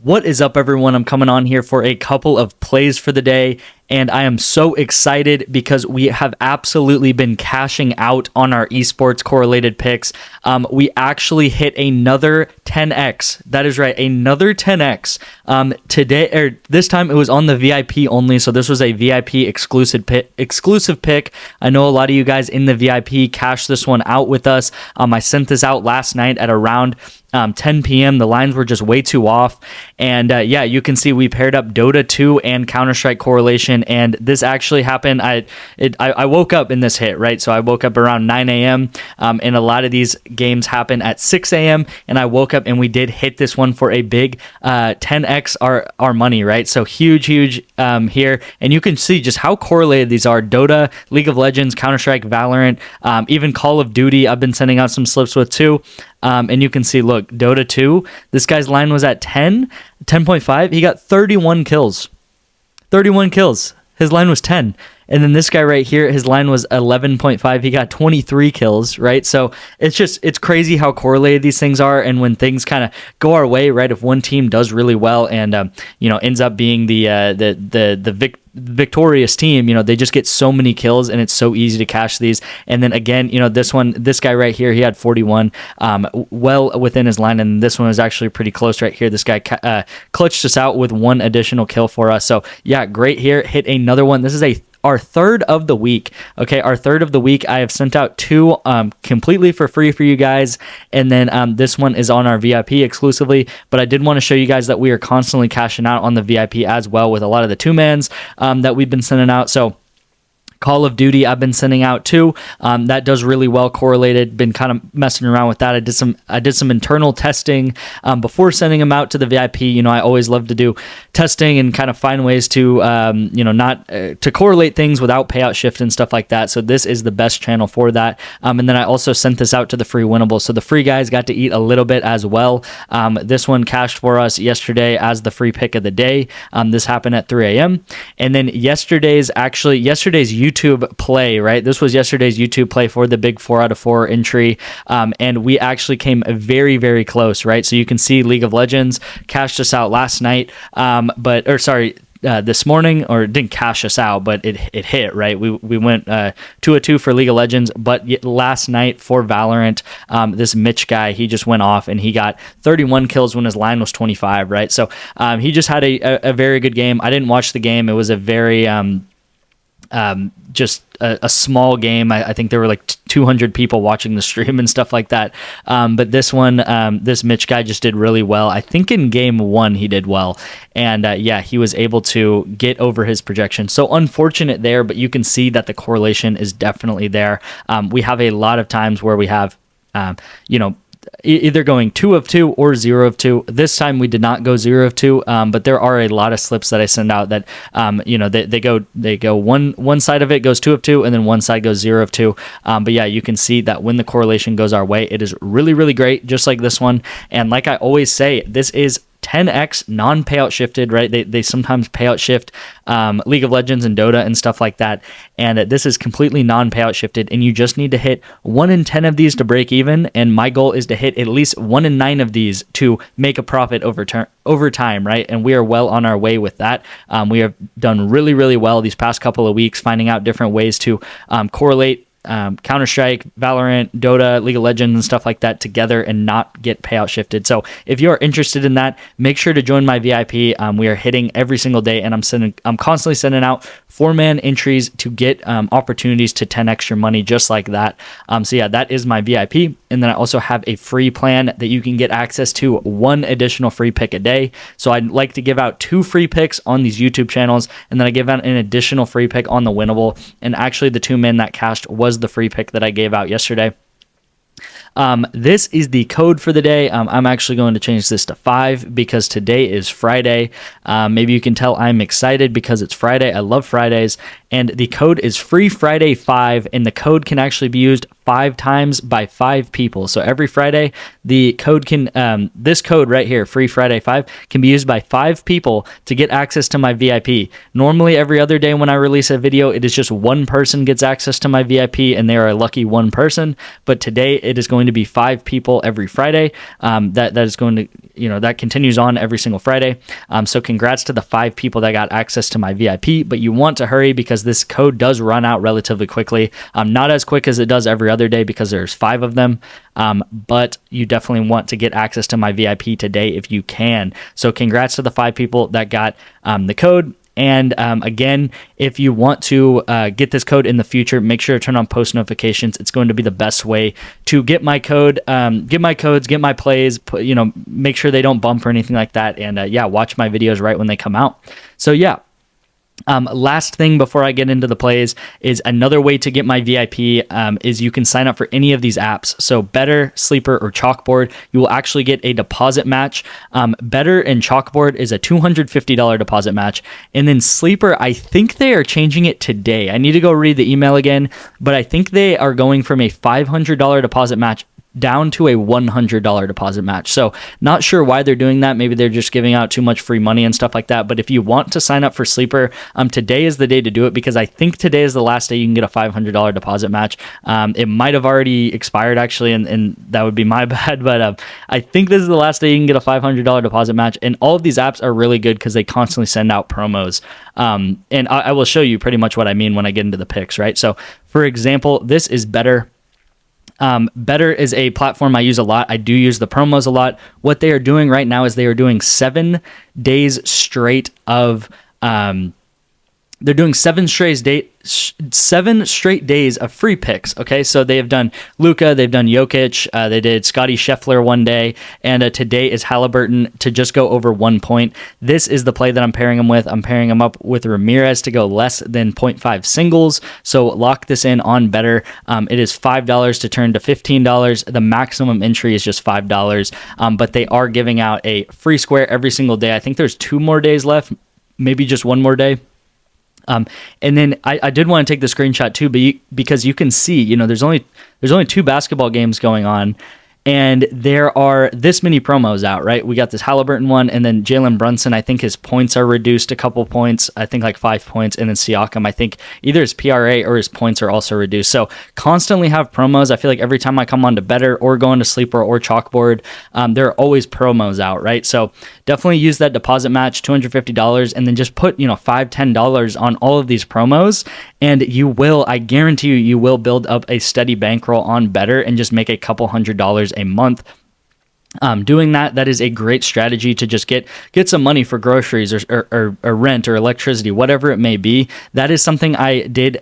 What is up, everyone? I'm coming on here for a couple of plays for the day, and I am so excited because we have absolutely been cashing out on our esports correlated picks. We actually hit another 10x. That is right, another 10x. Today, or this time, it was on the VIP only, so this was a VIP exclusive pick. I know a lot of you guys in the VIP cashed this one out with us. I sent this out last night at around 10 p.m. The lines were just way too off. And yeah, you can see we paired up Dota 2 and Counter-Strike correlation. And this actually happened. I woke up in this hit, right? So I woke up around 9 a.m. And a lot of these games happen at 6 a.m. And I woke up and we did hit this one for a big 10x our money, right? So huge here. And you can see just how correlated these are. Dota, League of Legends, Counter-Strike, Valorant, even Call of Duty, I've been sending out some slips with too. And you can see, look, Dota 2, this guy's line was at 10.5. He got 31 kills. 31 kills. His line was 10. And then this guy right here, his line was 11.5. He got 23 kills, right? So it's crazy how correlated these things are. And when things kind of go our way, right? If one team does really well and ends up being the victorious team, they just get so many kills and it's so easy to cash these. And then again, this guy right here, he had 41, well within his line, and this one was actually pretty close right here. This guy clutched us out with one additional kill for us. So yeah, great here. Hit another one. This is our third of the week. Okay, our third of the week. I have sent out two completely for free for you guys, and then this one is on our VIP exclusively. But I did want to show you guys that we are constantly cashing out on the VIP as well with a lot of the two-mans that we've been sending out. So Call of Duty, I've been sending out too. That does really well correlated. Been kind of messing around with that. I did some internal testing before sending them out to the VIP. I always love to do testing and kind of find ways to not to correlate things without payout shift and stuff like that. So this is the best channel for that. And then I also sent this out to the free winnables. So the free guys got to eat a little bit as well. This one cashed for us yesterday as the free pick of the day. This happened at 3 a.m. And then yesterday's YouTube play, right? This was yesterday's YouTube play for the big 4 out of 4 entry. And we actually came very, very close, right? So you can see League of Legends cashed us out last night, this morning, or it didn't cash us out, but it hit, right? We went 2-2 for League of Legends, but last night for Valorant, this Mitch guy, he just went off and he got 31 kills when his line was 25, right? So he just had a very good game. I didn't watch the game. It was a very just a small game. I think there were like 200 people watching the stream and stuff like that. But this one, this Mitch guy just did really well. I think in game 1 he did well. And yeah, he was able to get over his projection. So unfortunate there, but you can see that the correlation is definitely there. We have a lot of times where we have, either going 2 of 2 or 0 of 2. This time we did not go 0 of 2, but there are a lot of slips that I send out that they go one side of it goes 2 of 2 and then one side goes 0 of 2. But yeah, you can see that when the correlation goes our way, it is really, really great, just like this one. And like I always say, this is 10x non-payout shifted, right? They sometimes payout shift League of Legends and Dota and stuff like that, and this is completely non-payout shifted, and you just need to hit 1 in 10 of these to break even, and my goal is to hit at least 1 in 9 of these to make a profit over time, right? And we are well on our way with that. We have done really, really well these past couple of weeks, finding out different ways to correlate Counter-Strike, Valorant, Dota, League of Legends, and stuff like that together and not get payout shifted. So if you are interested in that, make sure to join my VIP. We are hitting every single day, and I'm constantly sending out 4-man entries to get opportunities to 10x your money just like that. So yeah, that is my VIP. And then I also have a free plan that you can get access to 1 additional free pick a day. So I'd like to give out 2 free picks on these YouTube channels, and then I give out an additional free pick on the winnable. And actually the 2-man that cashed was the free pick that I gave out yesterday. This is the code for the day. I'm actually going to change this to 5 because today is Friday. Maybe you can tell I'm excited because it's Friday. I love Fridays. And the code is Free Friday 5, and the code can actually be used 5 times by 5 people. So every Friday, the code can, this code right here, Free Friday 5, can be used by 5 people to get access to my VIP. Normally, every other day when I release a video, it is just one person gets access to my VIP, and they are a lucky one person. But today, it is going to be 5 people every Friday. That is going to, that continues on every single Friday. So congrats to the 5 people that got access to my VIP, but you want to hurry because this code does run out relatively quickly. Not as quick as it does every other day because there's 5 of them, but you definitely want to get access to my VIP today if you can. So congrats to the 5 people that got the code. And again, if you want to get this code in the future, make sure to turn on post notifications. It's going to be the best way to get my code, get my codes, get my plays, make sure they don't bump or anything like that. And watch my videos right when they come out. So yeah. Last thing before I get into the plays is another way to get my VIP is you can sign up for any of these apps. So Better, Sleeper, or Chalkboard, you will actually get a deposit match. Better and Chalkboard is a $250 deposit match. And then Sleeper, I think they are changing it today. I need to go read the email again, but I think they are going from a $500 deposit match down to a $100 deposit match. So not sure why they're doing that. Maybe they're just giving out too much free money and stuff like that. But if you want to sign up for Sleeper, today is the day to do it because I think today is the last day you can get a $500 deposit match. It might have already expired actually, and that would be my bad. But I think this is the last day you can get a $500 deposit match. And all of these apps are really good because they constantly send out promos. And I will show you pretty much what I mean when I get into the picks, right? So for example, this is Better. Better is a platform I use a lot. I do use the promos a lot. What they are doing right now is they are doing 7 days straight of they're doing 7 straight days of free picks. Okay, so they have done Luka, they've done Jokic, they did Scotty Scheffler one day, and today is Halliburton to just go over 1 point. This is the play that I'm pairing him with. I'm pairing him up with Ramirez to go less than 0.5 singles. So lock this in on Better. It is $5 to turn to $15. The maximum entry is just $5, but they are giving out a free square every single day. I think there's 2 more days left, maybe just 1 more day. And then I did want to take the screenshot too, because you can see, there's only 2 basketball games going on, and there are this many promos out, right? We got this Halliburton one, and then Jalen Brunson, I think his points are reduced a couple points, I think like 5 points, and then Siakam, I think either his PRA or his points are also reduced. So constantly have promos. I feel like every time I come on to Better or go into Sleeper or Chalkboard, there are always promos out, right? So definitely use that deposit match, $250, and then just put, $5, $10 on all of these promos, and you will, I guarantee you will build up a steady bankroll on Better and just make a couple $100 a month. Doing that is a great strategy to just get some money for groceries or rent or electricity, whatever it may be. That is something I did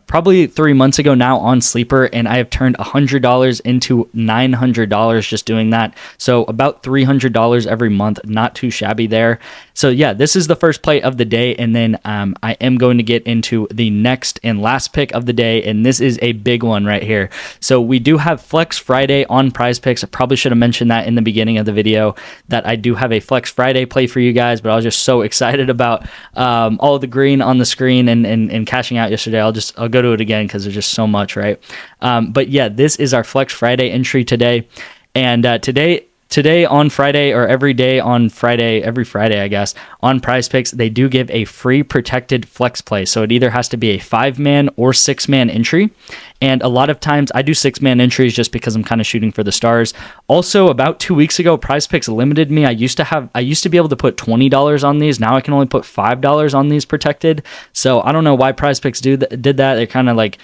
probably 3 months ago now on Sleeper, and I have turned $100 into $900 just doing that. So about $300 every month, not too shabby there. So yeah, this is the first play of the day, and then I am going to get into the next and last pick of the day, and this is a big one right here. So we do have Flex Friday on PrizePicks. I probably should have mentioned that in the beginning of the video that I do have a Flex Friday play for you guys, but I was just so excited about all of the green on the screen and cashing out yesterday. I'll go to it again because there's just so much, right? But yeah, this is our Flex Friday entry today, and today on Friday, or every day on Friday, every Friday, I guess, on PrizePicks, they do give a free protected flex play. So it either has to be a 5-man or 6-man entry. And a lot of times I do 6-man entries just because I'm kind of shooting for the stars. Also, about 2 weeks ago, PrizePicks limited me. I used to be able to put $20 on these. Now I can only put $5 on these protected. So I don't know why PrizePicks did that. They're kind of like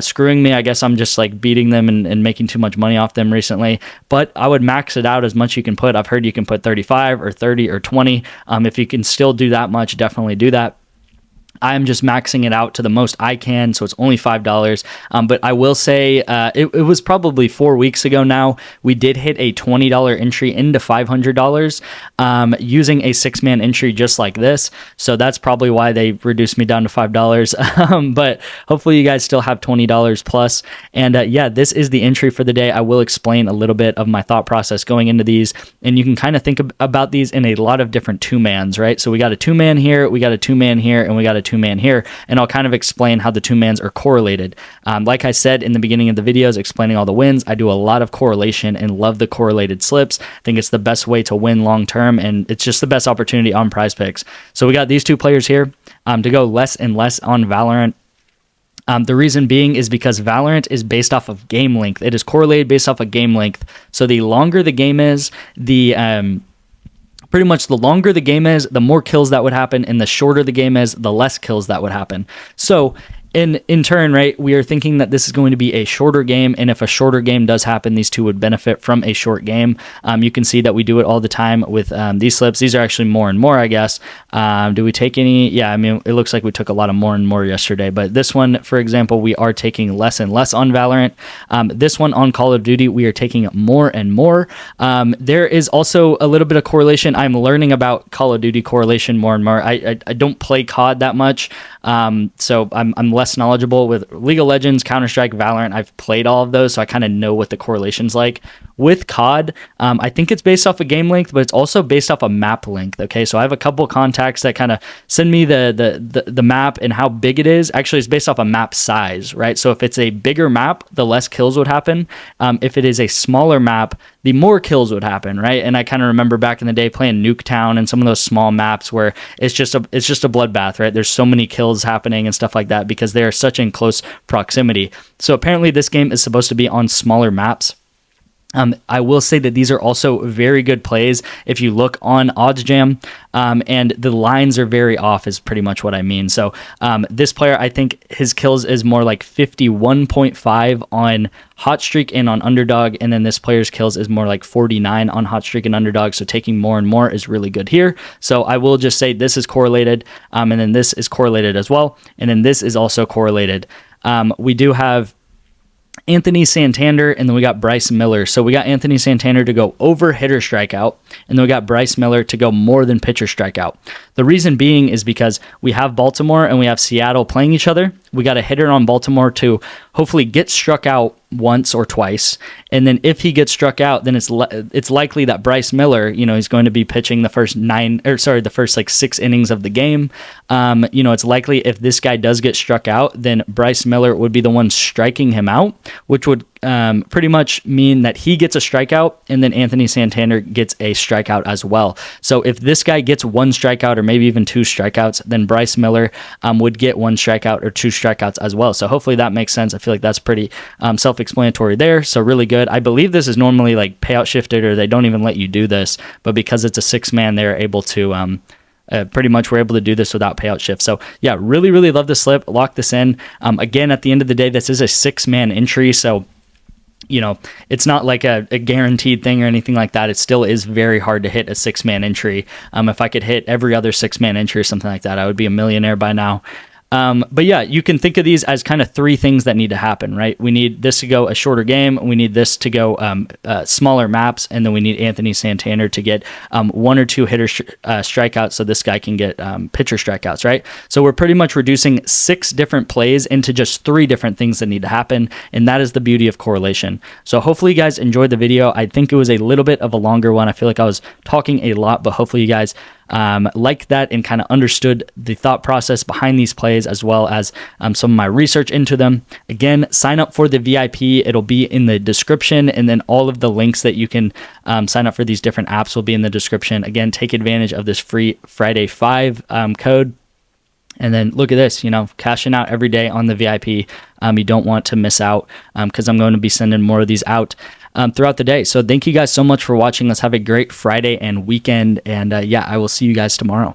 screwing me. I guess I'm just like beating them and making too much money off them recently. But I would max it out as much you can put. I've heard you can put 35 or 30 or 20. If you can still do that much, definitely do that. I'm just maxing it out to the most I can, so it's only $5. But I will say it was probably 4 weeks ago now. We did hit a $20 entry into $500 using a 6-man entry just like this. So that's probably why they reduced me down to $5. But hopefully you guys still have $20 plus. And yeah, this is the entry for the day. I will explain a little bit of my thought process going into these. And you can kind of think about these in a lot of different 2-mans, right? So we got a 2-man here, we got a 2-man here, and we got a two-man here, and I'll kind of explain how the two-mans are correlated. Like I said in the beginning of the videos, explaining all the wins, I do a lot of correlation and love the correlated slips. I think it's the best way to win long-term, and it's just the best opportunity on PrizePicks. So we got these two players here to go less and less on Valorant. The reason being is because Valorant is based off of game length. It is correlated based off of game length. So the longer the game is, pretty much the longer the game is, the more kills that would happen, and the shorter the game is, the less kills that would happen. So in turn, right, we are thinking that this is going to be a shorter game, and if a shorter game does happen, these two would benefit from a short game. You can see that we do it all the time with these slips. These are actually more and more, I guess. Do we take any? Yeah, I mean, it looks like we took a lot of more and more yesterday, but this one, for example, we are taking less and less on Valorant. This one on Call of Duty, we are taking more and more. There is also a little bit of correlation. I'm learning about Call of Duty correlation more and more. I don't play COD that much, so I'm less knowledgeable with League of Legends, Counter-Strike, Valorant. I've played all of those, so I kind of know what the correlation's like. With COD, I think it's based off of game length, but it's also based off of map length. Okay, so I have a couple contacts that kind of send me the map and how big it is. Actually, it's based off of map size, right? So if it's a bigger map, the less kills would happen. If it is a smaller map, the more kills would happen, right? And I kind of remember back in the day playing Nuketown and some of those small maps where it's just a bloodbath, right? There's so many kills happening and stuff like that because they are such in close proximity. So apparently this game is supposed to be on smaller maps. I will say that these are also very good plays if you look on OddsJam, and the lines are very off is pretty much what I mean. So this player, I think his kills is more like 51.5 on Hot Streak and on Underdog, and then this player's kills is more like 49 on Hot Streak and Underdog, so taking more and more is really good here. So I will just say this is correlated, and then this is correlated as well, and then this is also correlated. We do have Anthony Santander, and then we got Bryce Miller. So we got Anthony Santander to go over hitter strikeout, and then we got Bryce Miller to go more than pitcher strikeout. The reason being is because we have Baltimore and we have Seattle playing each other. We got a hitter on Baltimore to hopefully get struck out once or twice, and then if he gets struck out, then it's likely that Bryce Miller, he's going to be pitching the first like 6 innings of the game. It's likely if this guy does get struck out, then Bryce Miller would be the one striking him out, which would pretty much mean that he gets a strikeout, and then Anthony Santander gets a strikeout as well. So if this guy gets 1 strikeout or maybe even 2 strikeouts, then Bryce Miller would get 1 strikeout or 2 strikeouts as well. So hopefully that makes sense. I feel like that's pretty self-explanatory there. So really good. I believe this is normally like payout shifted, or they don't even let you do this, but because it's a 6-man, they're able to pretty much we're able to do this without payout shift. So yeah, really, really love the slip. Lock this in. Again, at the end of the day, this is a 6-man entry. So, it's not like a guaranteed thing or anything like that. It still is very hard to hit a 6-man entry. If I could hit every other 6-man entry or something like that, I would be a millionaire by now. But yeah, you can think of these as kind of 3 things that need to happen, right? We need this to go a shorter game. We need this to go smaller maps. And then we need Anthony Santander to get 1 or 2 hitter strikeouts so this guy can get pitcher strikeouts, right? So we're pretty much reducing 6 different plays into just 3 different things that need to happen. And that is the beauty of correlation. So hopefully you guys enjoyed the video. I think it was a little bit of a longer one. I feel like I was talking a lot, but hopefully you guys liked that and kind of understood the thought process behind these plays, as well as some of my research into them. Again, sign up for the VIP. It'll be in the description, and then all of the links that you can sign up for these different apps will be in the description. Again, take advantage of this free Friday 5 code. And then look at this, cashing out every day on the VIP. You don't want to miss out because I'm going to be sending more of these out throughout the day. So thank you guys so much for watching. Let's have a great Friday and weekend. And yeah, I will see you guys tomorrow.